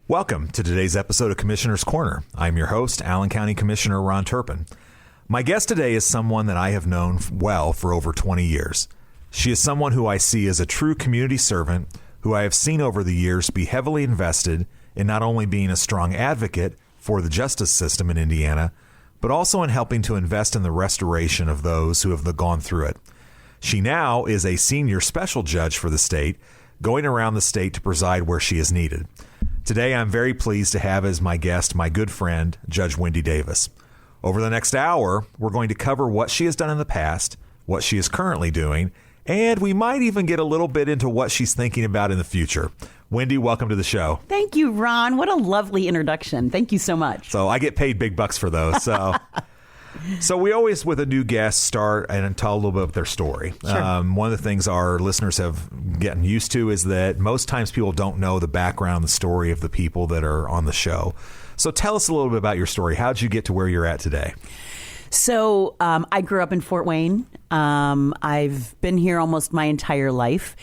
Welcome to today's episode of Commissioner's Corner. I'm your host, Allen County Commissioner Ron Turpin. My guest today is someone that I have known well for over 20 years. She is someone who I see as a true community servant, who I have seen over the years be heavily invested in not only being a strong advocate for the justice system in Indiana, but also in helping to invest in the restoration of those who have gone through it. She now is a senior special judge for the state, going around the state to preside where she is needed. Today, I'm very pleased to have as my guest my good friend, Judge Wendy Davis. Over the next hour, we're going to cover what she has done in the past, what she is currently doing, and we might even get a little bit into what she's thinking about in the future. Wendy, welcome to the show. Thank you, Ron. What a lovely introduction. Thank you so much. So I get paid big bucks for those. So we always, with a new guest, start and tell a little bit of their story. Sure. One of the things our listeners have gotten used to is that most times people don't know the background, the story of the people that are on the show. So tell us a little bit about your story. How did you get to where you're at today? So I grew up in Fort Wayne. I've been here almost my entire life.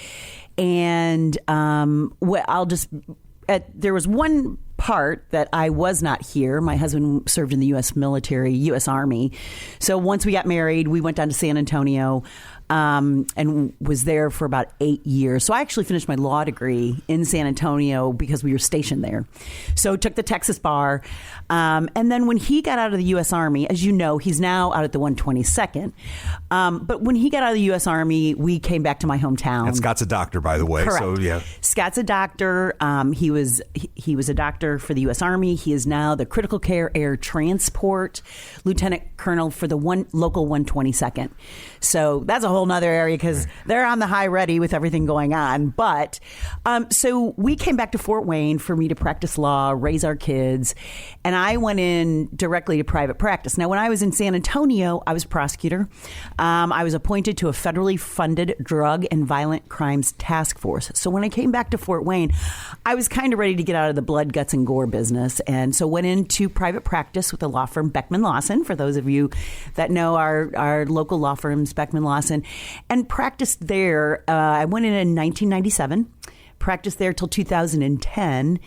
And there was one part that I was not here. My husband served in the U.S. military, U.S. Army. So once we got married, we went down to San Antonio and was there for about 8 years. So I actually finished my law degree in San Antonio because we were stationed there. So took the Texas bar. And then when he got out of the U.S. Army, as you know, he's now out at the 122nd. But when he got out of the U.S. Army, we came back to my hometown. And Scott's a doctor, by the way. Correct. So, yeah. Scott's a doctor. He was a doctor for the U.S. Army. He is now the critical care air transport lieutenant colonel for the local 122nd. So that's a whole nother area because they're on the high ready with everything going on. But so we came back to Fort Wayne for me to practice law, raise our kids, and I went in directly to private practice. Now, when I was in San Antonio, I was a prosecutor. I was appointed to a federally funded drug and violent crimes task force. So when I came back to Fort Wayne, I was kind of ready to get out of the blood, guts, and gore business, and so went into private practice with the law firm Beckman Lawson. For those of you that know our local law firms, Beckman Lawson, and practiced there. I went in 1997, practiced there till 2010.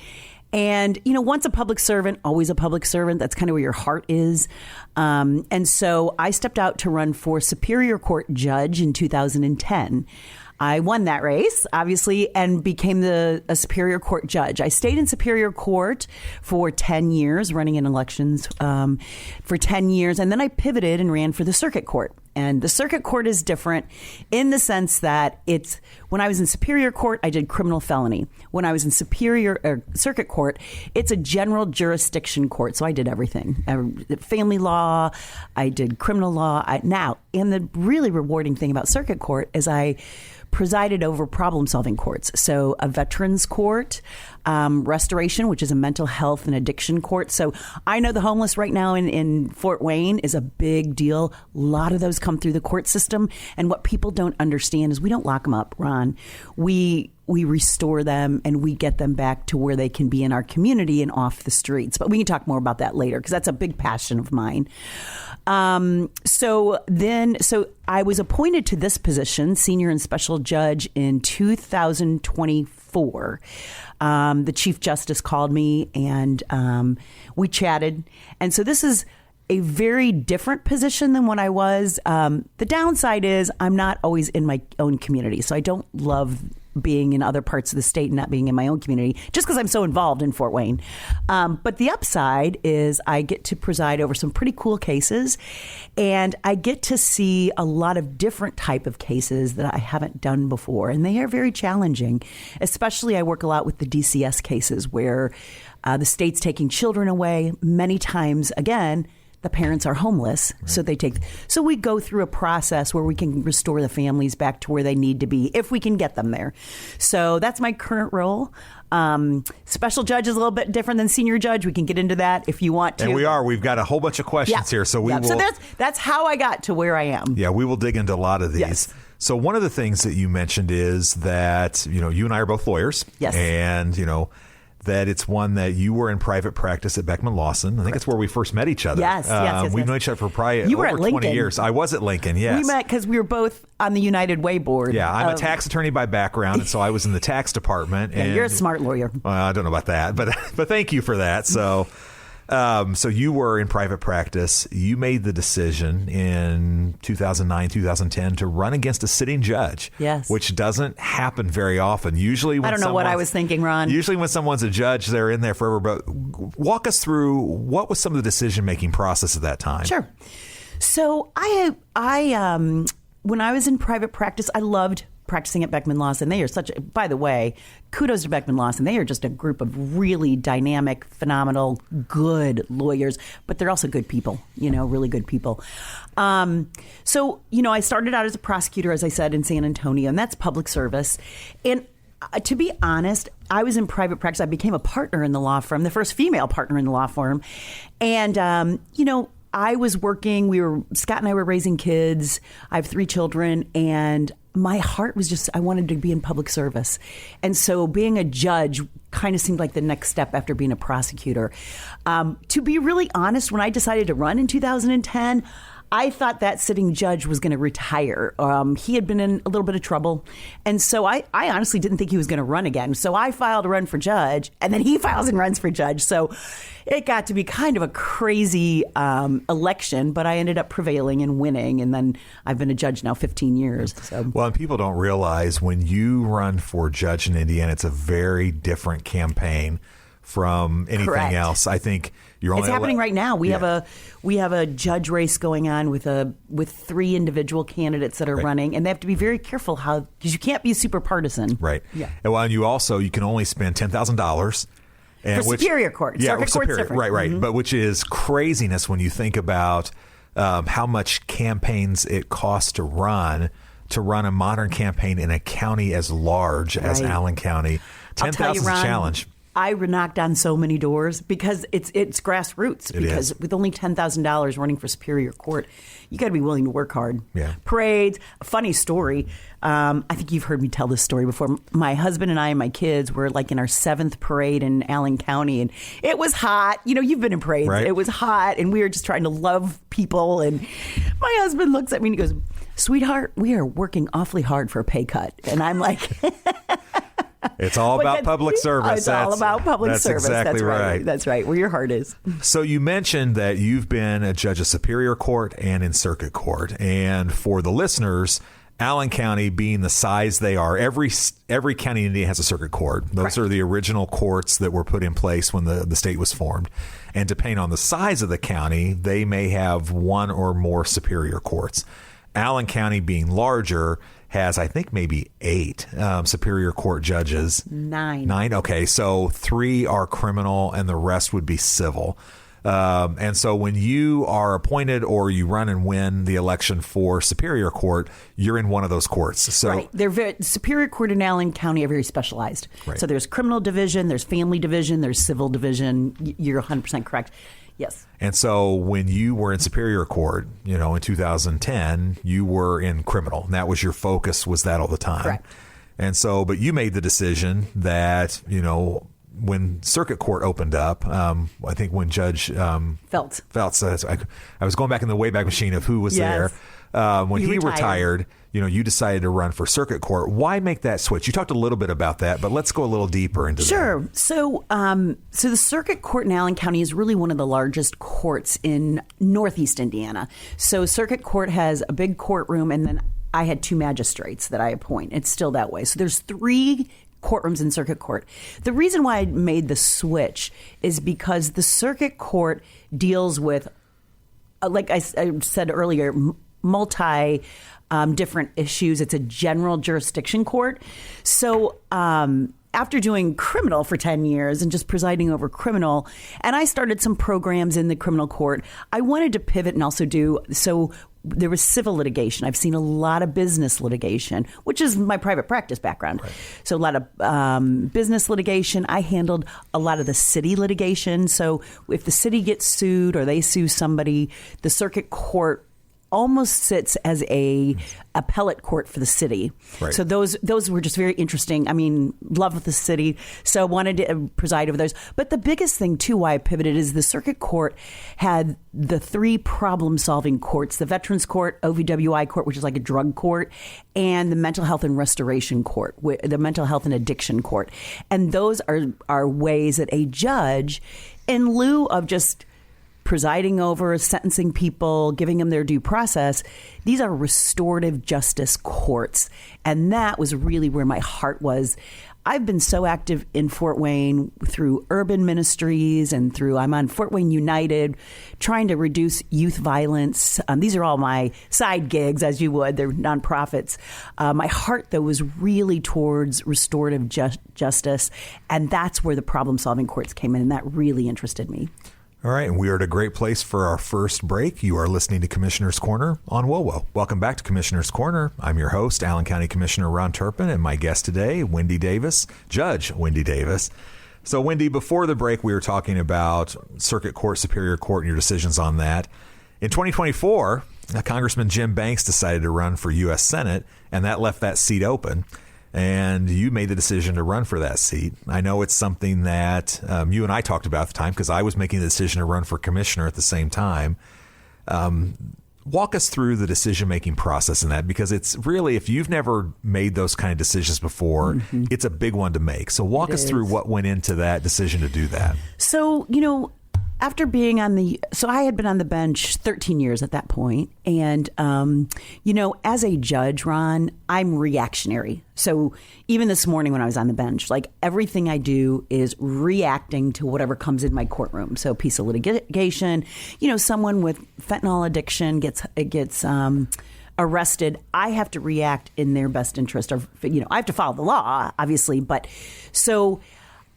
And, you know, once a public servant, always a public servant. That's kind of where your heart is. And so I stepped out to run for Superior Court judge in 2010. I won that race, obviously, and became a Superior Court judge. I stayed in Superior Court for 10 years, running in elections for 10 years. And then I pivoted and ran for the Circuit Court. And the Circuit Court is different in the sense that when I was in Superior Court, I did criminal felony. When I was in Circuit Court, it's a general jurisdiction court. So I did everything. Family law, I did criminal law. And the really rewarding thing about Circuit Court is I presided over problem-solving courts. So a veterans court, restoration, which is a mental health and addiction court. So I know the homeless right now in Fort Wayne is a big deal. A lot of those come through the court system. And what people don't understand is we don't lock them up, Ron. We restore them and we get them back to where they can be in our community and off the streets. But we can talk more about that later because that's a big passion of mine. So I was appointed to this position, senior and special judge, in 2024. The Chief Justice called me and we chatted. And so this is a very different position than when I was. The downside is I'm not always in my own community. So I don't love being in other parts of the state and not being in my own community just because I'm so involved in Fort Wayne. But the upside is I get to preside over some pretty cool cases and I get to see a lot of different type of cases that I haven't done before. And they are very challenging. Especially I work a lot with the DCS cases where the state's taking children away. Many times, again, the parents are homeless, right. So we go through a process where we can restore the families back to where they need to be if we can get them there. So that's my current role. Special judge is a little bit different than senior judge. We can get into that if you want to. And we've got a whole bunch of questions here. So So that's how I got to where I am. Yeah, we will dig into a lot of these. Yes. So one of the things that you mentioned is that, you and I are both lawyers. Yes. And, that it's one that you were in private practice at Beckman Lawson. I think that's where we first met each other. Yes, We've known each other for probably over 20 years. I was at Lincoln, yes. We met because we were both on the United Way board. Yeah, I'm a tax attorney by background, and so I was in the tax department. Yeah, and you're a smart lawyer. I don't know about that, but thank you for that. So you were in private practice. You made the decision in 2009, 2010 to run against a sitting judge. Yes. Which doesn't happen very often. Usually when I don't know what I was thinking, Ron. Usually when someone's a judge, they're in there forever. But walk us through what was some of the decision-making process at that time. Sure. So when I was in private practice, I loved practicing at Beckman Lawson. They are by the way, kudos to Beckman Lawson. They are just a group of really dynamic, phenomenal, good lawyers, but they're also good people, really good people. So I started out as a prosecutor, as I said, in San Antonio, and that's public service. And to be honest, I was in private practice. I became a partner in the law firm, the first female partner in the law firm. And, I was working, Scott and I were raising kids. I have 3 children, and my heart was just, I wanted to be in public service. And so being a judge kind of seemed like the next step after being a prosecutor. To be really honest, when I decided to run in 2010, I thought that sitting judge was going to retire. He had been in a little bit of trouble. And so I honestly didn't think he was going to run again. So I filed to run for judge, and then he files and runs for judge. So it got to be kind of a crazy election, but I ended up prevailing and winning. And then I've been a judge now 15 years. So. Well, and people don't realize when you run for judge in Indiana, it's a very different campaign from anything Correct. Else. I think you're only it's happening right now. We have a judge race going on with 3 individual candidates that are running, and they have to be very careful because you can't be super partisan. Right. Yeah. And well, you can only spend $10,000 for Superior Court. Yeah, Circuit Court's different. Right. Mm-hmm. But which is craziness when you think about how much campaigns it costs to run a modern campaign in a county as large as Allen County. 10,000 is a challenge. I knocked on so many doors because it's grassroots. Because with only $10,000 running for Superior Court, you got to be willing to work hard. Yeah. Parades. A funny story. I think you've heard me tell this story before. My husband and I and my kids were like in our 7th parade in Allen County, and it was hot. You've been in parades. Right. It was hot, and we were just trying to love people. And my husband looks at me and he goes, "Sweetheart, we are working awfully hard for a pay cut." And I'm like... It's all about public service. It's all about public service. Exactly that's right. That's right. Where your heart is. So you mentioned that you've been a judge of Superior Court and in Circuit Court. And for the listeners, Allen County being the size they are, every county in Indiana has a circuit court. Those are the original courts that were put in place when the state was formed. And depending on the size of the county, they may have 1 or more superior courts. Allen County being larger has, I think, maybe 8 Superior Court judges. 9. Okay, so 3 are criminal and the rest would be civil. And so when you are appointed or you run and win the election for Superior Court, you're in one of those courts. So right. They're Superior Court in Allen County are very specialized. Right. So there's criminal division, there's family division, there's civil division. You're 100% correct. Yes. And so when you were in Superior Court, in 2010, you were in criminal. And that was your focus, was that all the time. Correct. And so, but you made the decision that, when Circuit Court opened up, I think when Judge Feltz, I was going back in the Wayback Machine of who was there. When he retired, you decided to run for Circuit Court. Why make that switch? You talked a little bit about that, but let's go a little deeper into that. Sure. So the Circuit Court in Allen County is really one of the largest courts in Northeast Indiana. So Circuit Court has a big courtroom, and then I had 2 magistrates that I appoint. It's still that way. So there's 3 courtrooms in Circuit Court. The reason why I made the switch is because the Circuit Court deals with, like I said earlier, multi different issues. It's a general jurisdiction court. So after doing criminal for 10 years and just presiding over criminal, and I started some programs in the criminal court, I wanted to pivot and also there was civil litigation. I've seen a lot of business litigation, which is my private practice background. Right. So a lot of business litigation. I handled a lot of the city litigation. So if the city gets sued or they sue somebody, the Circuit Court almost sits as a appellate court for the city. Right. So those were just very interesting. I mean, love with the city, so wanted to preside over those. But the biggest thing too why I pivoted is the circuit court had the 3 problem-solving courts: the Veterans Court, OVWI Court, which is like a drug court, and the Mental Health and Restoration Court, the Mental Health and Addiction Court. And those are ways that a judge, in lieu of just presiding over, sentencing people, giving them their due process, these are restorative justice courts. And that was really where my heart was. I've been so active in Fort Wayne through urban ministries and I'm on Fort Wayne United, trying to reduce youth violence. These are all my side gigs, as you would. They're nonprofits. My heart, though, was really towards restorative justice. And that's where the problem-solving courts came in. And that really interested me. All right, and we are at a great place for our first break. You are listening to Commissioner's Corner on WOWO. Welcome back to Commissioner's Corner. I'm your host, Allen County Commissioner Ron Turpin, and my guest today, Wendy Davis, Judge Wendy Davis. So, Wendy, before the break, we were talking about Circuit Court, Superior Court, and your decisions on that. In 2024, Congressman Jim Banks decided to run for U.S. Senate, and that left that seat open. And you made the decision to run for that seat. I know it's something that you and I talked about at the time, because I was making the decision to run for commissioner at the same time. Walk us through the decision-making process in that, because it's really, if you've never made those kind of decisions before, it's a big one to make. So walk us through what went into that decision to do that. So, after being I had been on the bench 13 years at that point. And, as a judge, Ron, I'm reactionary. So even this morning when I was on the bench, like everything I do is reacting to whatever comes in my courtroom. So piece of litigation, someone with fentanyl addiction gets arrested. I have to react in their best interest. Or, I have to follow the law, obviously. But so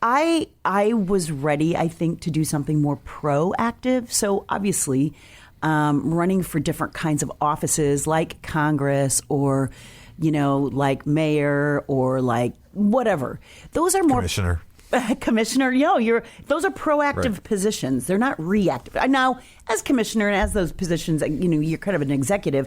I was ready, I think, to do something more proactive. So obviously, running for different kinds of offices like Congress or, like mayor or like whatever. Those are more commissioner. Those are proactive positions. They're not reactive. Now, as commissioner and as those positions, you're kind of an executive.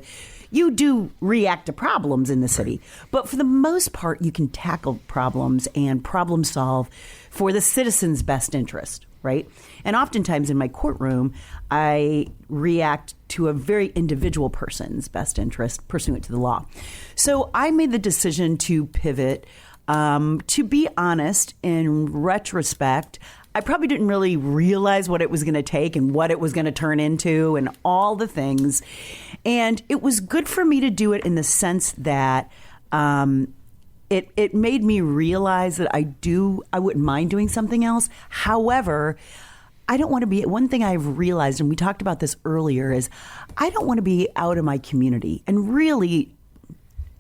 You do react to problems in the city. But for the most part, you can tackle problems and problem solve for the citizen's best interest, right? And oftentimes in my courtroom, I react to a very individual person's best interest pursuant to the law. So I made the decision to pivot. To be honest, in retrospect, I probably didn't really realize what it was going to take and what it was going to turn into and all the things. And it was good for me to do it in the sense that it made me realize that I wouldn't mind doing something else. However, I don't want to be, one thing I've realized, and we talked about this earlier, is I don't want to be out of my community. And really,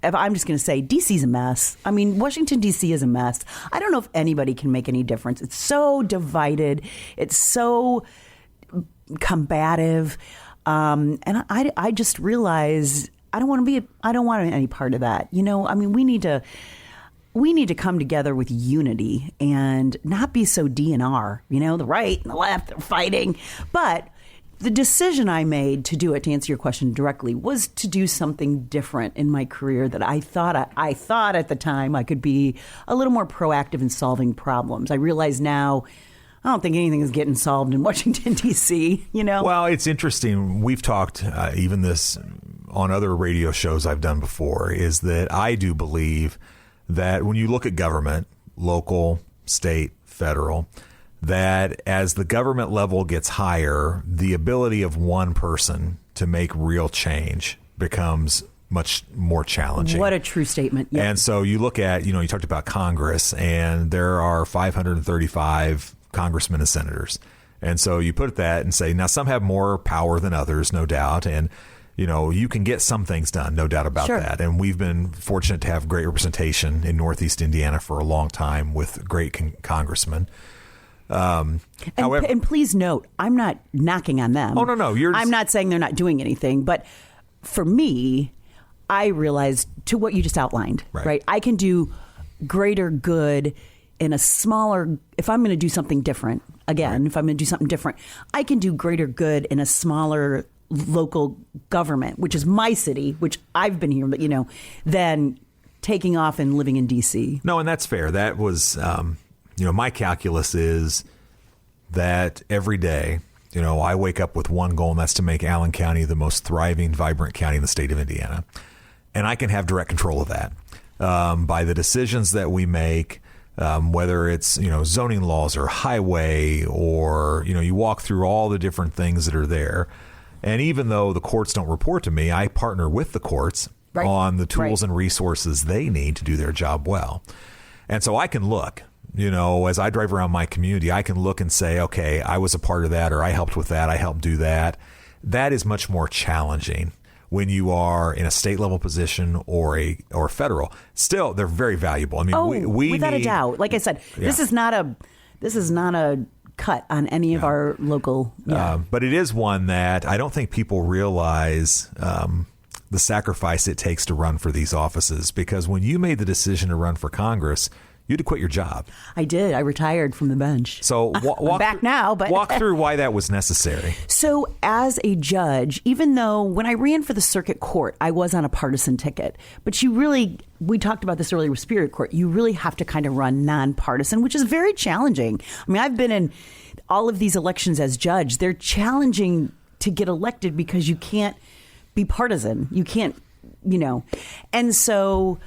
I'm just going to say D.C.'s a mess. I mean, Washington, D.C. is a mess. I don't know if anybody can make any difference. It's so divided. It's so combative. And I just realize I don't want any part of that. We need to come together with unity and not be so DNR, the right and the left are fighting. But the decision I made to do it, to answer your question directly, was to do something different in my career that I thought at the time I could be a little more proactive in solving problems. I realize now I don't think anything is getting solved in Washington, D.C., Well, it's interesting. We've talked even this on other radio shows I've done before, is that I do believe that when you look at government, local, state, federal, that as the government level gets higher, the ability of one person to make real change becomes much more challenging. What a true statement. Yep. And so you look at, you talked about Congress, and there are 535 congressmen and senators. And so you put that and say, now some have more power than others, no doubt. And, you can get some things done, no doubt about that. And we've been fortunate to have great representation in Northeast Indiana for a long time with great congressmen. However, and please note, I'm not knocking on them. Oh, no. I'm not saying they're not doing anything. But for me, I realized to what you just outlined, right? I can do greater good in a smaller, if I'm going to do something different, if I'm going to do something different, I can do greater good in a smaller local government, which is my city, which I've been here, than taking off and living in D.C. No, and that's fair. That was, my calculus is that every day, I wake up with one goal, and that's to make Allen County the most thriving, vibrant county in the state of Indiana. And I can have direct control of that by the decisions that we make, whether it's, zoning laws or highway or, you walk through all the different things that are there. And even though the courts don't report to me, I partner with the courts on the tools and resources they need to do their job well. And so I can look, as I drive around my community, I can look and say, okay, I was a part of that, or I helped with that, I helped do that. That is much more challenging when you are in a state level position or federal. Still, they're very valuable. I mean, we without a doubt. Like I said, this is not a cut on any of our local. But it is one that I don't think people realize the sacrifice it takes to run for these offices, because when you made the decision to run for Congress, you had to quit your job. I did. I retired from the bench. So I'm back now, but walk through why that was necessary. So as a judge, even though when I ran for the circuit court, I was on a partisan ticket, but we talked about this earlier with Superior Court, you really have to kind of run nonpartisan, which is very challenging. I mean, I've been in all of these elections as judge. They're challenging to get elected because you can't be partisan. You can't, and so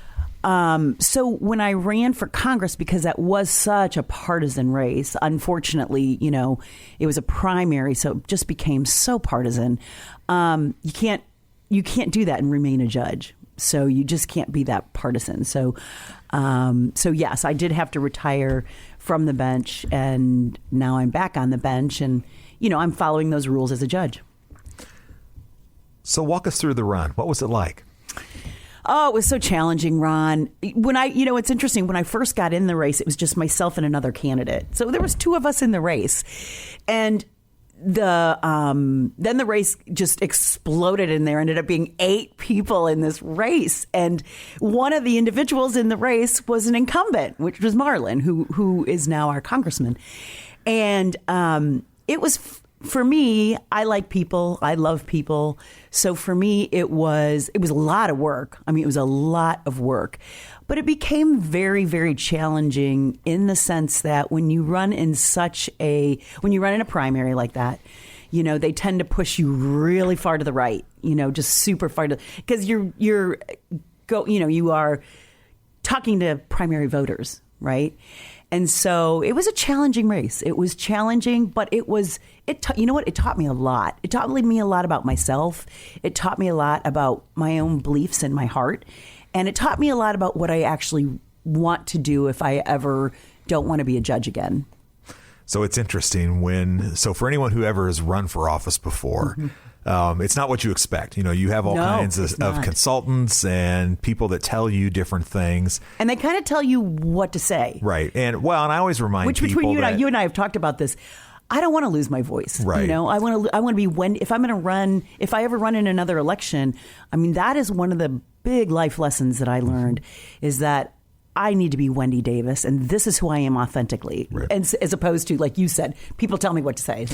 when I ran for Congress, because that was such a partisan race, unfortunately, it was a primary, so it just became so partisan. You can't do that and remain a judge. So you just can't be that partisan. So yes, I did have to retire from the bench, and now I'm back on the bench, and I'm following those rules as a judge. So walk us through the run. What was it like? Oh, it was so challenging, Ron. When it's interesting. When I first got in the race, it was just myself and another candidate. So there was two of us in the race, and then the race just exploded, and there ended up being 8 people in this race. And one of the individuals in the race was an incumbent, which was Marlon, who is now our congressman. And it was. For me, I like people. I love people. So for me, it was a lot of work. I mean, it was a lot of work. But it became very, very challenging in the sense that when you run in a primary like that, they tend to push you really far to the right, just super far because you are talking to primary voters, right? And so it was a challenging race. It was challenging, but it taught me a lot. It taught me a lot about myself. It taught me a lot about my own beliefs and my heart. And it taught me a lot about what I actually want to do if I ever don't want to be a judge again. So it's interesting so for anyone who ever has run for office before, it's not what you expect. You have all kinds of consultants and people that tell you different things. And they kind of tell you what to say. Right. And and I always remind people between you and I have talked about this. I don't want to lose my voice. Right. I want to be Wendy. If I'm going to run, if I ever run in another election, I mean, that is one of the big life lessons that I learned is that I need to be Wendy Davis, and this is who I am authentically. Right. And as opposed to, like you said, people tell me what to say.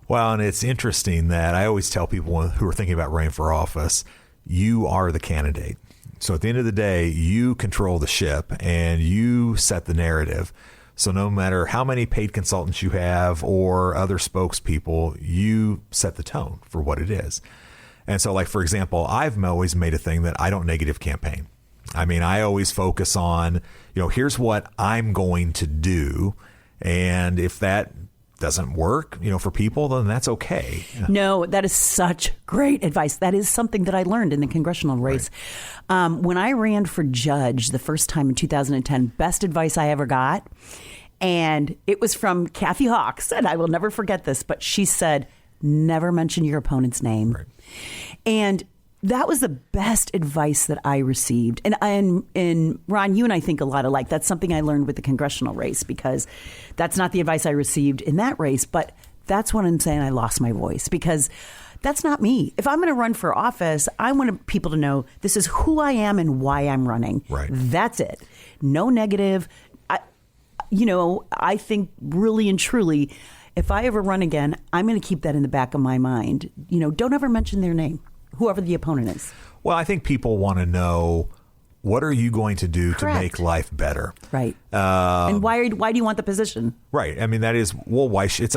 Well, and it's interesting that I always tell people who are thinking about running for office, you are the candidate. So at the end of the day, you control the ship and you set the narrative. So no matter how many paid consultants you have or other spokespeople, you set the tone for what it is. And so, like, for example, I've always made a thing that I don't negative campaign. I mean, I always focus on, here's what I'm going to do. And if that doesn't work, for people, then that's okay. No, that is such great advice. That is something that I learned in the congressional race. Right. When I ran for judge the first time in 2010, best advice I ever got. And it was from Kathy Hawks, and I will never forget this, but she said, never mention your opponent's name. Right. And that was the best advice that I received. And Ron, you and I think a lot alike. That's something I learned with the congressional race, because that's not the advice I received in that race. But that's when I'm saying I lost my voice, because that's not me. If I'm going to run for office, I want people to know this is who I am and why I'm running. Right. That's it. No negative. I think really and truly, if I ever run again, I'm going to keep that in the back of my mind. Don't ever mention their name, whoever the opponent is. Well, I think people want to know, what are you going to do Correct. to make life better? Right. And why do you want the position? Right. I mean, that is, well, why it's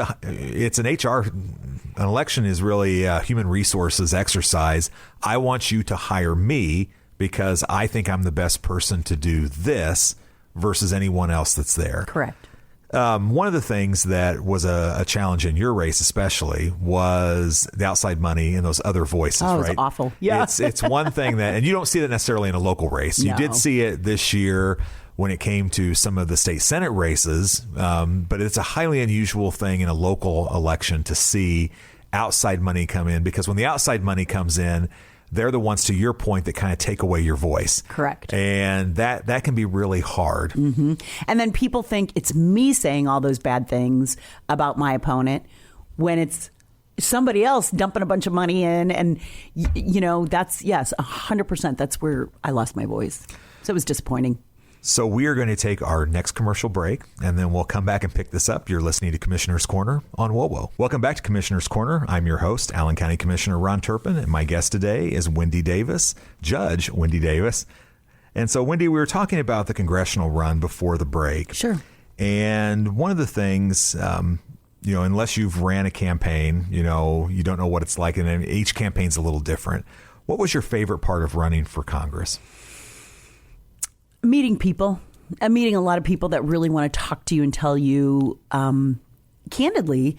an HR, an election is really a human resources exercise. I want you to hire me because I think I'm the best person to do this versus anyone else that's there. Correct. One of the things that was a challenge in your race, especially, was the outside money and those other voices. Oh, right? It's awful. Yeah, it's one thing that, and you don't see that necessarily in a local race. You did see it this year when it came to some of the state Senate races, but it's a highly unusual thing in a local election to see outside money come in, because when the outside money comes in, they're the ones, to your point, that kind of take away your voice. Correct. And that can be really hard. Mm-hmm. And then people think it's me saying all those bad things about my opponent when it's somebody else dumping a bunch of money in. And, that's, yes, 100%. That's where I lost my voice. So it was disappointing. So we are going to take our next commercial break, and then we'll come back and pick this up. You're listening to Commissioner's Corner on WOWO. Welcome back to Commissioner's Corner. I'm your host, Allen County Commissioner Ron Turpin, and my guest today is Wendy Davis, Judge Wendy Davis. And so, Wendy, we were talking about the congressional run before the break. Sure. And one of the things, unless you've ran a campaign, you don't know what it's like, and each campaign's a little different. What was your favorite part of running for Congress? Meeting people. I'm meeting a lot of people that really want to talk to you and tell you candidly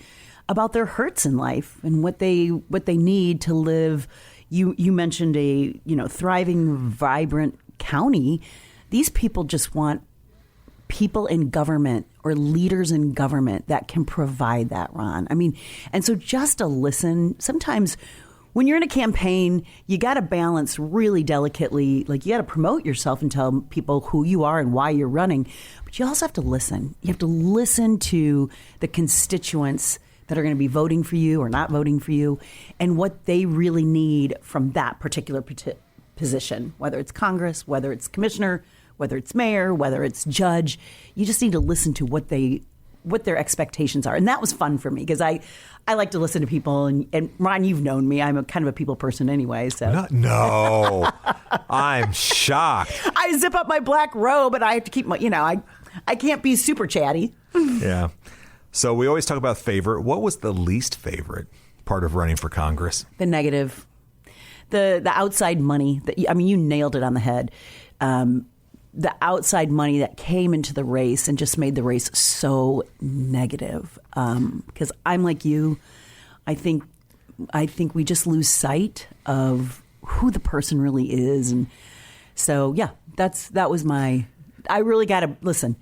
about their hurts in life and what they need to live. You mentioned a thriving, vibrant county. These people just want people in government or leaders in government that can provide that, Ron. I mean, and so just to listen, sometimes when you're in a campaign, you got to balance really delicately. Like, you got to promote yourself and tell people who you are and why you're running. But you also have to listen. You have to listen to the constituents that are going to be voting for you or not voting for you, and what they really need from that particular position, whether it's Congress, whether it's commissioner, whether it's mayor, whether it's judge. You just need to listen to what their expectations are. And that was fun for me, because I like to listen to people. And Ron, you've known me. I'm kind of a people person anyway. So No, I'm shocked. I zip up my black robe, and I have to keep my, I can't be super chatty. Yeah. So we always talk about favorite. What was the least favorite part of running for Congress? The negative, the outside money. You nailed it on the head. The outside money that came into the race and just made the race so negative. Because I'm like you, I think we just lose sight of who the person really is. And so, yeah, that was I really got to listen.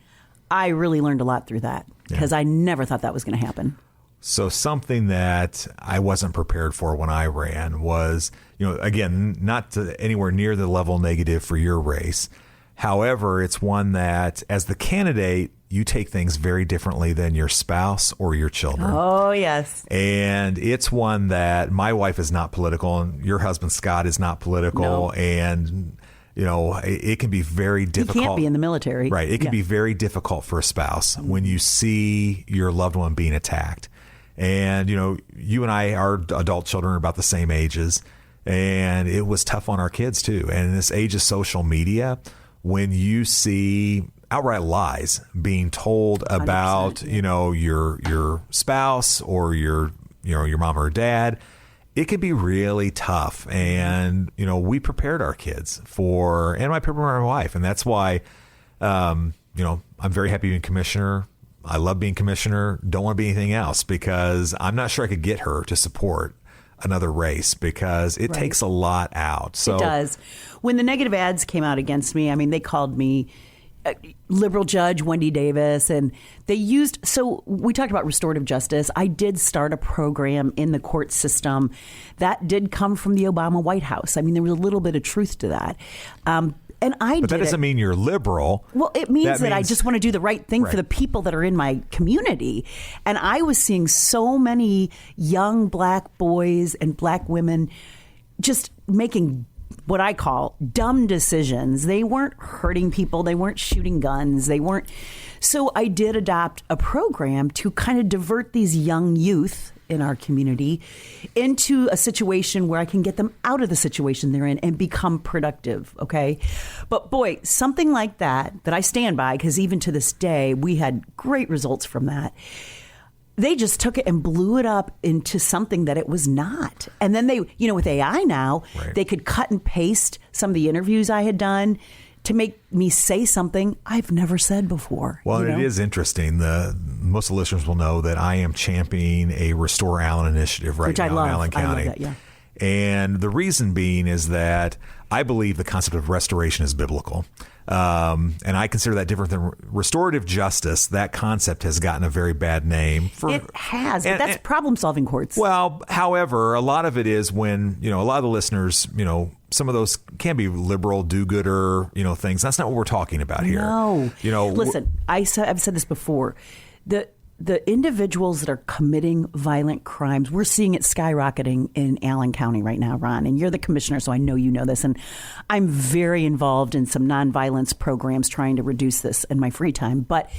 I really learned a lot through that, because I never thought that was going to happen. So something that I wasn't prepared for when I ran was, again, not to anywhere near the level negative for your race. However, it's one that, as the candidate, you take things very differently than your spouse or your children. Oh, yes. And it's one that my wife is not political, and your husband, Scott, is not political. No. And, it can be very difficult. You can't be in the military. Right. It can be very difficult for a spouse when you see your loved one being attacked. And, you and I, our adult children are about the same ages. And it was tough on our kids, too. And in this age of social media, when you see outright lies being told about, your spouse or your mom or dad, it could be really tough. And, we prepared our kids and I prepared my wife. And that's why, I'm very happy being commissioner. I love being commissioner. Don't want to be anything else, because I'm not sure I could get her to support another race, because it takes a lot out. So it does. When the negative ads came out against me, they called me liberal judge Wendy Davis, and they used, so we talked about restorative justice. I did start a program in the court system that did come from the Obama White House. There was a little bit of truth to that. But that doesn't mean you're liberal. Well, it means that I just want to do the right thing for the people that are in my community. And I was seeing so many young black boys and black women just making what I call dumb decisions. They weren't hurting people. They weren't shooting guns. They weren't. So I did adopt a program to kind of divert these young youth in our community into a situation where I can get them out of the situation they're in and become productive. Okay. But boy, something like that I stand by, because even to this day, we had great results from that. They just took it and blew it up into something that it was not. And then they, with AI now, right, they could cut and paste some of the interviews I had done to make me say something I've never said before. Well, it is interesting. Most of the listeners will know that I am championing a Restore Allen initiative right now in Allen County. I love that, yeah. And the reason being is that I believe the concept of restoration is biblical. And I consider that different than restorative justice. That concept has gotten a very bad name. It has, but that's problem-solving courts. Well, however, a lot of it is when, a lot of the listeners, some of those can be liberal, do-gooder, things. That's not what we're talking about here. No. Listen, I've said this before. The individuals that are committing violent crimes, we're seeing it skyrocketing in Allen County right now, Ron. And you're the commissioner, so I know you know this. And I'm very involved in some nonviolence programs trying to reduce this in my free time. But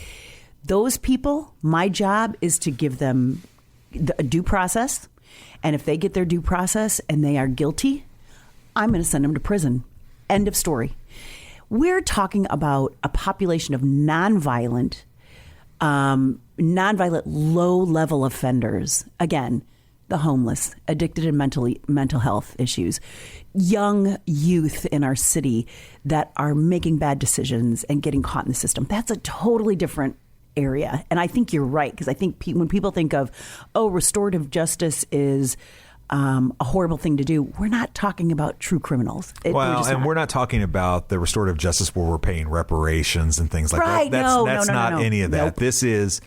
those people, my job is to give them a due process. And if they get their due process and they are guilty, I'm going to send them to prison. End of story. We're talking about a population of nonviolent, low-level offenders. Again, the homeless, addicted and mental health issues, young youth in our city that are making bad decisions and getting caught in the system. That's a totally different area. And I think you're right, because I think when people think of, restorative justice is a horrible thing to do, we're not talking about true criminals. We're not talking about the restorative justice where we're paying reparations and things like right. that. That's not any of that. Nope. This is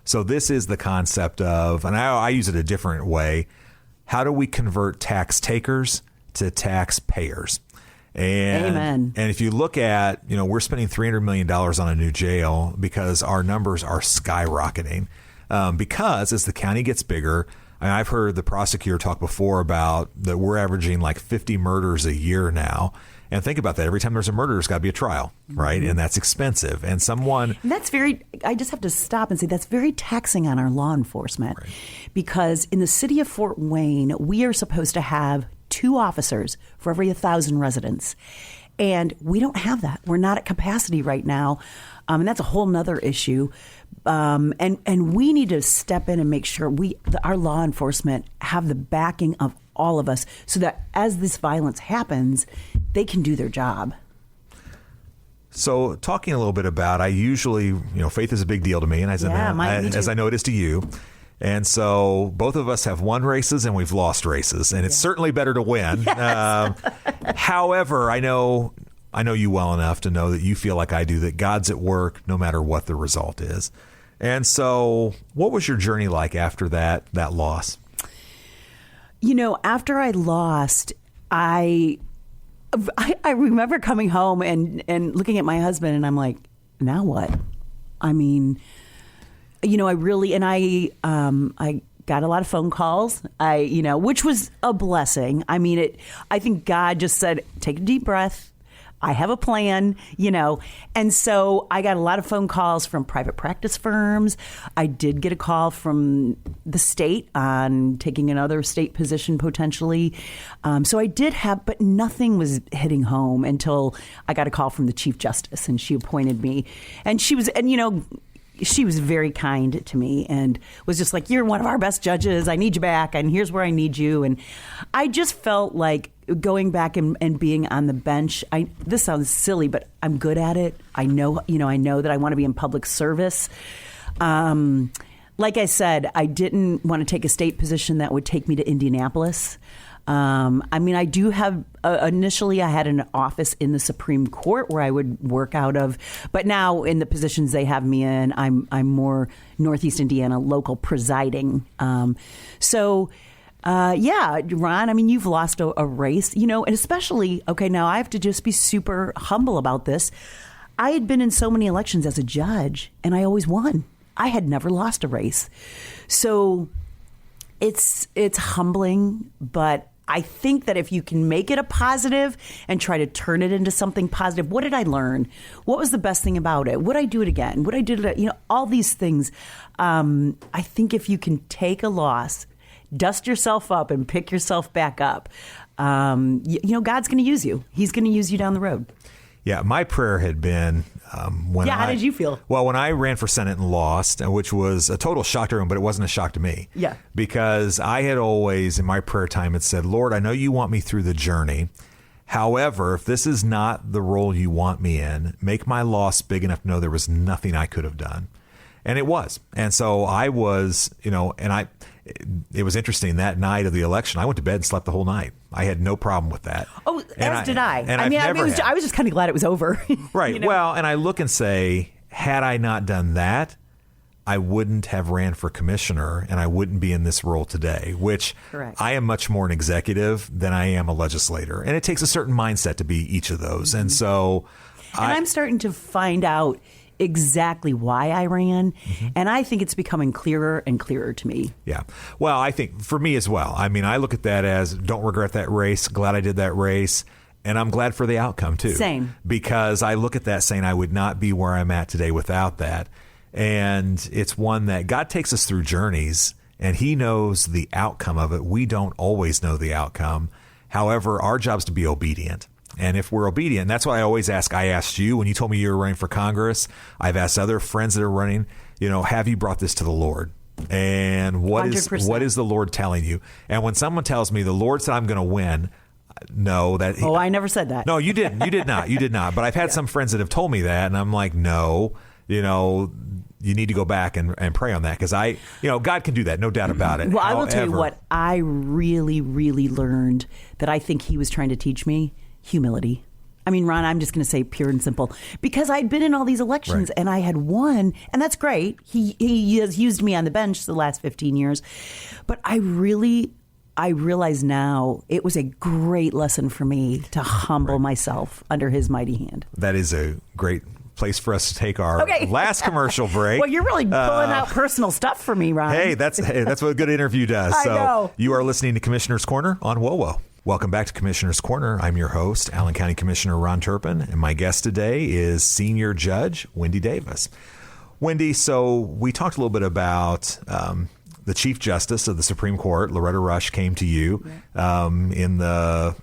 the concept of, and I use it a different way. How do we convert tax takers to taxpayers? And, Amen. And if you look at, we're spending $300 million on a new jail because our numbers are skyrocketing. Because as the county gets bigger, and I've heard the prosecutor talk before about that we're averaging like 50 murders a year now. And think about that. Every time there's a murder, there's got to be a trial, right? Mm-hmm. And that's expensive. And I just have to stop and say that's very taxing on our law enforcement. Right. Because in the city of Fort Wayne, we are supposed to have 2 officers for every 1,000 residents. And we don't have that. We're not at capacity right now. And that's a whole nother issue. And we need to step in and make sure our law enforcement have the backing of all of us so that as this violence happens, they can do their job. So talking a little bit about, I usually, faith is a big deal to me. And as I know it is to you. And so both of us have won races and we've lost races. And it's certainly better to win. Yes. However, I know you well enough to know that you feel like I do, that God's at work no matter what the result is. And so what was your journey like after that loss? After I lost, I remember coming home and looking at my husband and I'm like, now what? I mean, I got a lot of phone calls, which was a blessing. I mean, I think God just said, take a deep breath. I have a plan, and so I got a lot of phone calls from private practice firms. I did get a call from the state on taking another state position potentially. So I did but nothing was hitting home until I got a call from the Chief Justice, and she appointed me. And she was very kind to me and was just like, you're one of our best judges. I need you back, and here's where I need you. And I just felt like going back and being on the bench. This sounds silly, but I'm good at it. I know that I want to be in public service. Like I said, I didn't want to take a state position that would take me to Indianapolis. I do have, initially I had an office in the Supreme Court where I would work out of, but now in the positions they have me in, I'm more Northeast Indiana local presiding. Ron, you've lost a race, and especially, now I have to just be super humble about this. I had been in so many elections as a judge and I always won. I had never lost a race. So it's humbling, but I think that if you can make it a positive and try to turn it into something positive, what did I learn? What was the best thing about it? Would I do it again? Would I do it? All these things. I think if you can take a loss, dust yourself up and pick yourself back up, God's going to use you. He's going to use you down the road. Yeah, my prayer had been how did you feel? Well, when I ran for Senate and lost, which was a total shock to everyone, but it wasn't a shock to me. Yeah. Because I had always, in my prayer time, had said, Lord, I know you want me through the journey. However, if this is not the role you want me in, make my loss big enough to know there was nothing I could have done. And it was. And so I was, it was interesting that night of the election. I went to bed and slept the whole night. I had no problem with that. Oh, as did I. And I was just kind of glad it was over. Right. Well, and I look and say, had I not done that, I wouldn't have ran for commissioner and I wouldn't be in this role today, which Correct. I am much more an executive than I am a legislator. And it takes a certain mindset to be each of those. Mm-hmm. And so I'm starting to find out exactly why I ran. Mm-hmm. And I think it's becoming clearer and clearer to me. Yeah. Well, I think for me as well. I mean, I look at that as don't regret that race. Glad I did that race. And I'm glad for the outcome, too. Same. Because I look at that saying I would not be where I'm at today without that. And it's one that God takes us through journeys and he knows the outcome of it. We don't always know the outcome. However, our job is to be obedient. And if we're obedient, that's why I always ask, I asked you when you told me you were running for Congress, I've asked other friends that are running, have you brought this to the Lord? And what is the Lord telling you? And when someone tells me the Lord said I'm going to win, no, that. Oh, I never said that. No, you didn't. You did not. You did not. But I've had some friends that have told me that, and I'm like, no, you need to go back and pray on that because God can do that, no doubt about it. Well, I will tell you what I really, really learned that I think he was trying to teach me. Humility. I mean, Ron, I'm just going to say pure and simple because I'd been in all these elections and I had won, and that's great. He has used me on the bench the last 15 years, but I realize now it was a great lesson for me to humble myself under his mighty hand. That is a great place for us to take our last commercial break. Well, you're really pulling out personal stuff for me, Ron. Hey, that's what a good interview does. I know. You are listening to Commissioner's Corner on WOWO. Welcome back to Commissioner's Corner. I'm your host, Allen County Commissioner Ron Turpin, and my guest today is Senior Judge Wendy Davis. Wendy, so we talked a little bit about the Chief Justice of the Supreme Court, Loretta Rush, came to you in the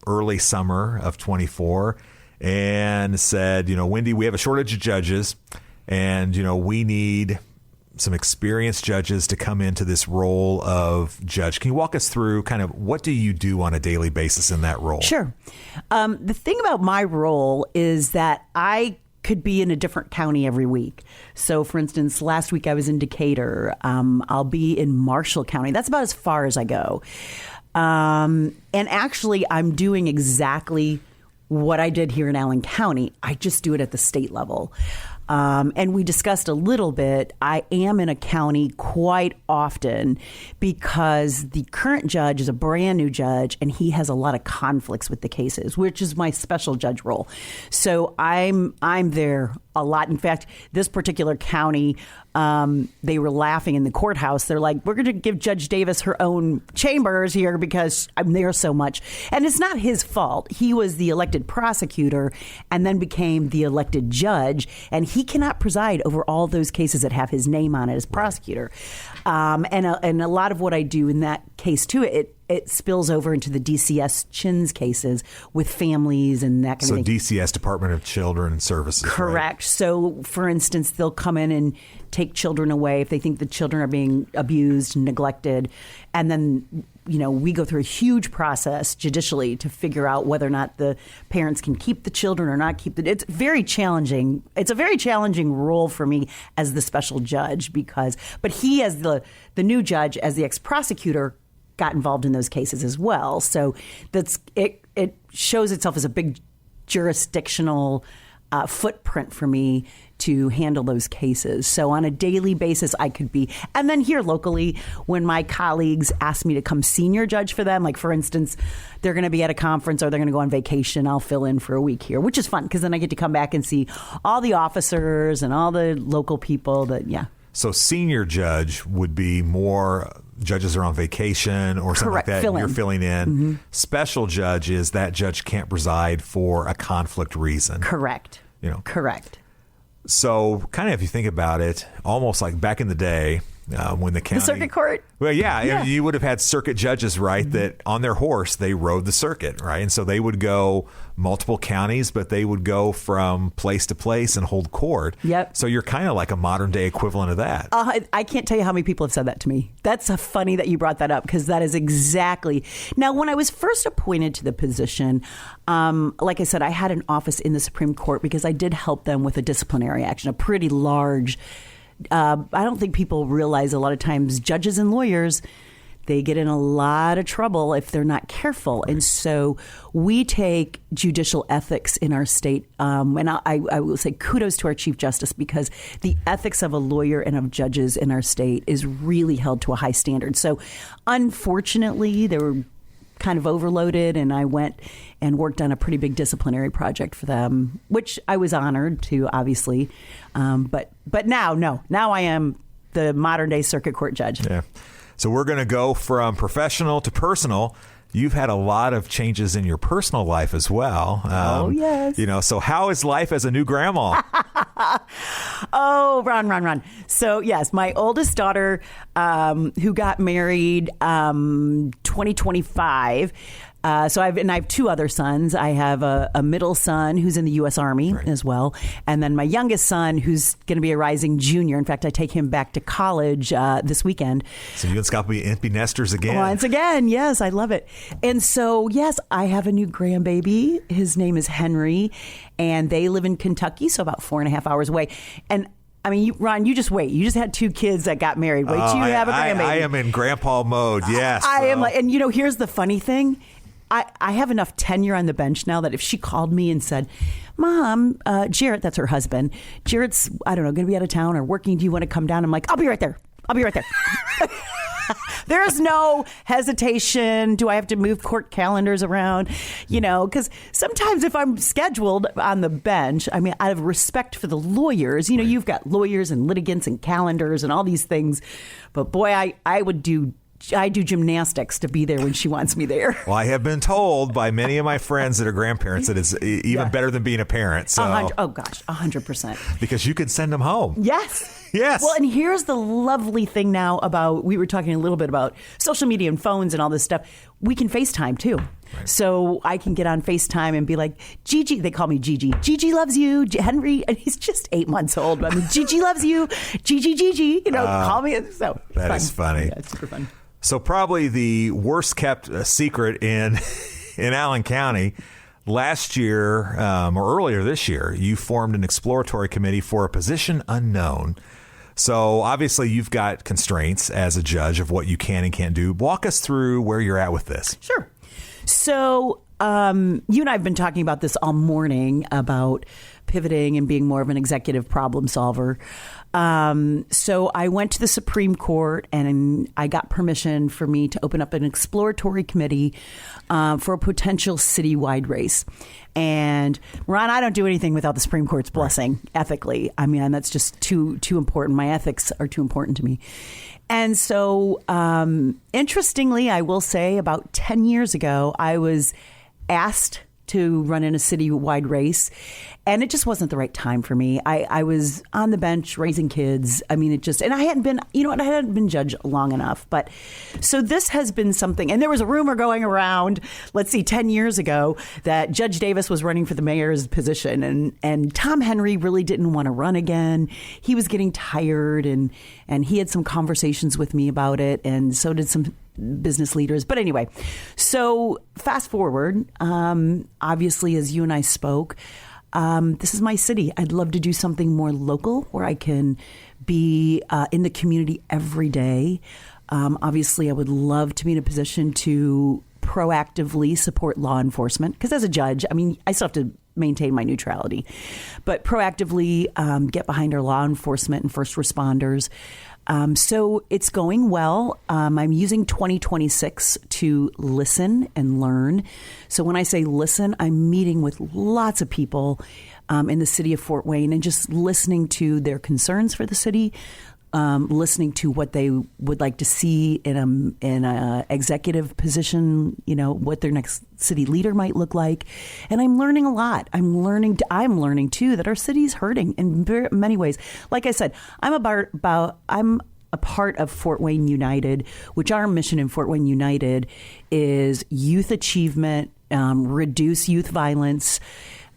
early summer of 24 and said, Wendy, we have a shortage of judges, and, we need some experienced judges to come into this role of judge. Can you walk us through kind of what do you do on a daily basis in that role? Sure. The thing about my role is that I could be in a different county every week. So, for instance, last week I was in Decatur. I'll be in Marshall County. That's about as far as I go. And actually, I'm doing exactly what I did here in Allen County. I just do it at the state level. And we discussed a little bit, I am in a county quite often because the current judge is a brand new judge and he has a lot of conflicts with the cases, which is my special judge role. So I'm there a lot. In fact, this particular county, they were laughing in the courthouse. They're like, we're going to give Judge Davis her own chambers here because I'm there so much. And it's not his fault. He was the elected prosecutor and then became the elected judge. And he cannot preside over all those cases that have his name on it as prosecutor. And a lot of what I do in that case, too, it spills over into the DCS CHINS cases with families and that kind of thing. So DCS, Department of Children Services. Correct. Right? So, for instance, they'll come in and take children away if they think the children are being abused and neglected. And then, we go through a huge process judicially to figure out whether or not the parents can keep the children or not keep It's very challenging. It's a very challenging role for me as the special judge but he as the new judge, as the ex-prosecutor, got involved in those cases as well. So it shows itself as a big jurisdictional footprint for me to handle those cases. So on a daily basis, I could be. And then here locally, when my colleagues ask me to come senior judge for them, like for instance, they're going to be at a conference or they're going to go on vacation, I'll fill in for a week here, which is fun because then I get to come back and see all the officers and all the local people So senior judge would be more judges are on vacation or something Correct. like that. You're filling in. Mm-hmm. Special judge is that judge can't preside for a conflict reason. Correct. Correct. So kind of if you think about it, almost like back in the day when the county... The circuit court? Well, yeah. You would have had circuit judges, right, that on their horse, they rode the circuit, right? And so they would go multiple counties, but they would go from place to place and hold court. Yep. So you're kind of like a modern day equivalent of that. I can't tell you how many people have said that to me. That's funny that you brought that up because that is exactly. Now, when I was first appointed to the position, like I said, I had an office in the Supreme Court because I did help them with a disciplinary action, a pretty large. I don't think people realize a lot of times judges and lawyers, they get in a lot of trouble if they're not careful. Right. And so we take judicial ethics in our state. And I will say kudos to our Chief Justice because the ethics of a lawyer and of judges in our state is really held to a high standard. So unfortunately, they were kind of overloaded, and I went and worked on a pretty big disciplinary project for them, which I was honored to, obviously. But now I am the modern day circuit court judge. Yeah. So we're going to go from professional to personal. You've had a lot of changes in your personal life as well. Yes. So how is life as a new grandma? Oh, run. So, yes, my oldest daughter, who got married 2025. So I have two other sons. I have a middle son who's in the U.S. Army as well. And then my youngest son who's going to be a rising junior. In fact, I take him back to college this weekend. So you and Scott will be empty nesters again. Once again. Yes, I love it. And so, yes, I have a new grandbaby. His name is Henry. And they live in Kentucky, so about 4.5 hours away. And I mean, Ron, you just wait. You just had two kids that got married. Wait till you have a grandbaby. I am in grandpa mode, yes. I am like, and here's the funny thing. I have enough tenure on the bench now that if she called me and said, Mom, Jarrett, that's her husband, Jarrett's, I don't know, going to be out of town or working. Do you want to come down? I'm like, I'll be right there. There's no hesitation. Do I have to move court calendars around? Because sometimes if I'm scheduled on the bench, I mean, out of respect for the lawyers, you've got lawyers and litigants and calendars and all these things. But boy, I do gymnastics to be there when she wants me there. Well, I have been told by many of my friends that are grandparents that it's even better than being a parent. So, 100%. Because you can send them home. Yes. Yes. Well, and here's the lovely thing now about, we were talking a little bit about social media and phones and all this stuff. We can FaceTime too. Right. So I can get on FaceTime and be like, Gigi, they call me Gigi. Gigi loves you. Henry, and he's just 8 months old. I mean, Gigi loves you. Gigi, call me. So that is funny. Yeah, it's super fun. So probably the worst kept secret in Allen County. Last year or earlier this year, you formed an exploratory committee for a position unknown. So obviously you've got constraints as a judge of what you can and can't do. Walk us through where you're at with this. Sure. So you and I have been talking about this all morning about pivoting and being more of an executive problem solver. So I went to the Supreme Court and I got permission for me to open up an exploratory committee for a potential citywide race. And Ron, I don't do anything without the Supreme Court's blessing ethically. I mean, that's just too important. My ethics are too important to me. And so, interestingly, I will say about 10 years ago, I was asked to run in a citywide race, and it just wasn't the right time for me. I was on the bench raising kids. I mean, and I hadn't been, I hadn't been judge long enough. But so this has been something, and there was a rumor going around, 10 years ago, that Judge Davis was running for the mayor's position, and Tom Henry really didn't want to run again. He was getting tired, and he had some conversations with me about it, and so did some business leaders. But anyway, so fast forward, obviously, as you and I spoke, this is my city. I'd love to do something more local where I can be in the community every day. Obviously, I would love to be in a position to proactively support law enforcement, because as a judge, I mean, I still have to maintain my neutrality, but proactively get behind our law enforcement and first responders. So it's going well. I'm using 2026 to listen and learn. So when I say listen, I'm meeting with lots of people in the city of Fort Wayne and just listening to their concerns for the city, listening to what they would like to see in a executive position, what their next city leader might look like. And I'm learning a lot. I'm learning too that our city's hurting in many ways. Like I said, I'm a part of Fort Wayne United, which our mission in Fort Wayne United is youth achievement, reduce youth violence.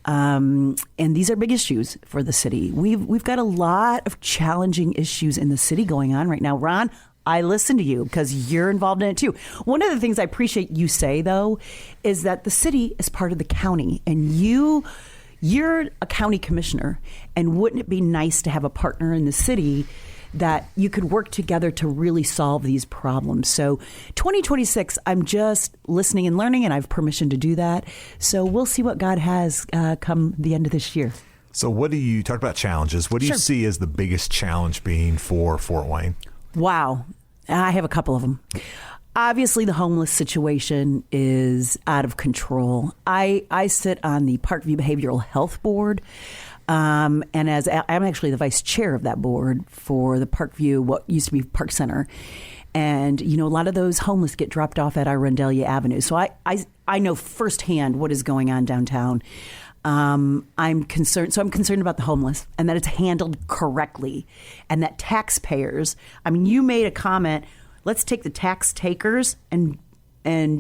And these are big issues for the city. We've got a lot of challenging issues in the city going on right now. Ron, I listen to you because you're involved in it too. One of the things I appreciate you say, though, is that the city is part of the county, and you're a county commissioner. And wouldn't it be nice to have a partner in the city that you could work together to really solve these problems? So 2026, I'm just listening and learning, and I have permission to do that. So we'll see what God has come the end of this year. So you talked about challenges. What do you see as the biggest challenge being for Fort Wayne? Wow. I have a couple of them. Obviously, the homeless situation is out of control. I sit on the Parkview Behavioral Health Board. And I'm actually the vice chair of that board for the Parkview, what used to be Park Center. And, a lot of those homeless get dropped off at our Rendelia Avenue. So I know firsthand what is going on downtown. I'm concerned about the homeless and that it's handled correctly, and that taxpayers, you made a comment, let's take the tax takers and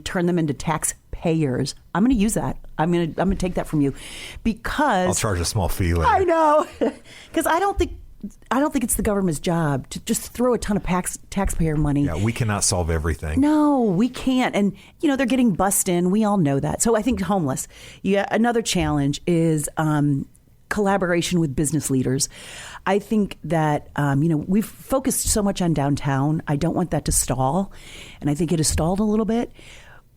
turn them into taxpayers. I'm going to use that. I'm going to take that from you, because I'll charge a small fee later. I know, because I don't think it's the government's job to just throw a ton of taxpayer money. Yeah, we cannot solve everything. No, we can't. And, they're getting bussed in. We all know that. So I think homeless. Yeah, another challenge is collaboration with business leaders. I think that, we've focused so much on downtown. I don't want that to stall. And I think it has stalled a little bit.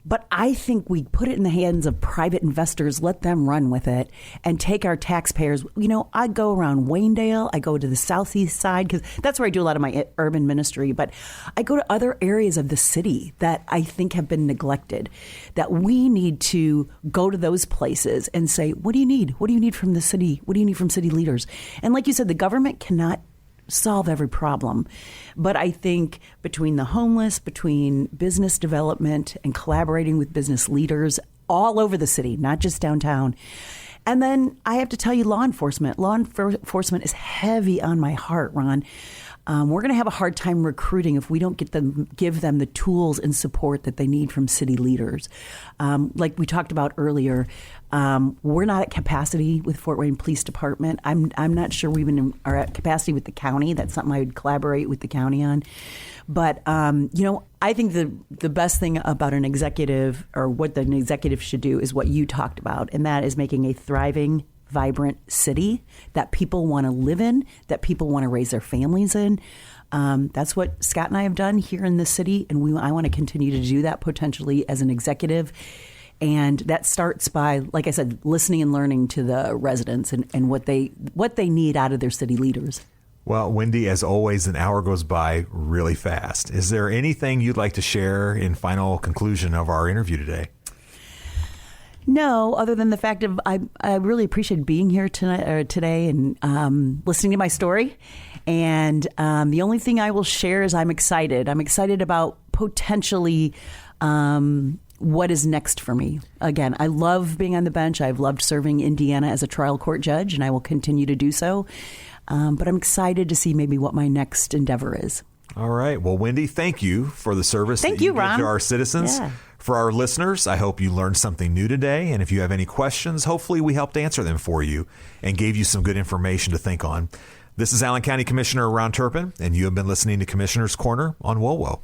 But I think we put it in the hands of private investors, let them run with it, and take our taxpayers. I go around Waynedale, I go to the southeast side, because that's where I do a lot of my urban ministry. But I go to other areas of the city that I think have been neglected, that we need to go to those places and say, what do you need? What do you need from the city? What do you need from city leaders? And like you said, the government cannot solve every problem. But I think between the homeless, between business development and collaborating with business leaders all over the city, not just downtown. And then I have to tell you, law enforcement. Law enforcement is heavy on my heart, Ron. We're going to have a hard time recruiting if we don't give them the tools and support that they need from city leaders. Like we talked about earlier, we're not at capacity with Fort Wayne Police Department. I'm not sure we even are at capacity with the county. That's something I would collaborate with the county on. But, I think the best thing about an executive, or what an executive should do, is what you talked about, and that is making a thriving, vibrant city that people want to live in, that people want to raise their families in. That's what Scott and I have done here in this city, and I want to continue to do that potentially as an executive. And that starts by, like I said, listening and learning to the residents and what they need out of their city leaders. Well, Wendy, as always, an hour goes by really fast. Is there anything you'd like to share in final conclusion of our interview today? No, other than the fact of I really appreciate being here today and listening to my story. And the only thing I will share is I'm excited. I'm excited about potentially what is next for me. Again, I love being on the bench. I've loved serving Indiana as a trial court judge, and I will continue to do so. But I'm excited to see maybe what my next endeavor is. All right. Well, Wendy, thank you for the service that you give to our citizens. Yeah. For our listeners, I hope you learned something new today. And if you have any questions, hopefully we helped answer them for you and gave you some good information to think on. This is Allen County Commissioner Ron Turpin, and you have been listening to Commissioner's Corner on WOWO.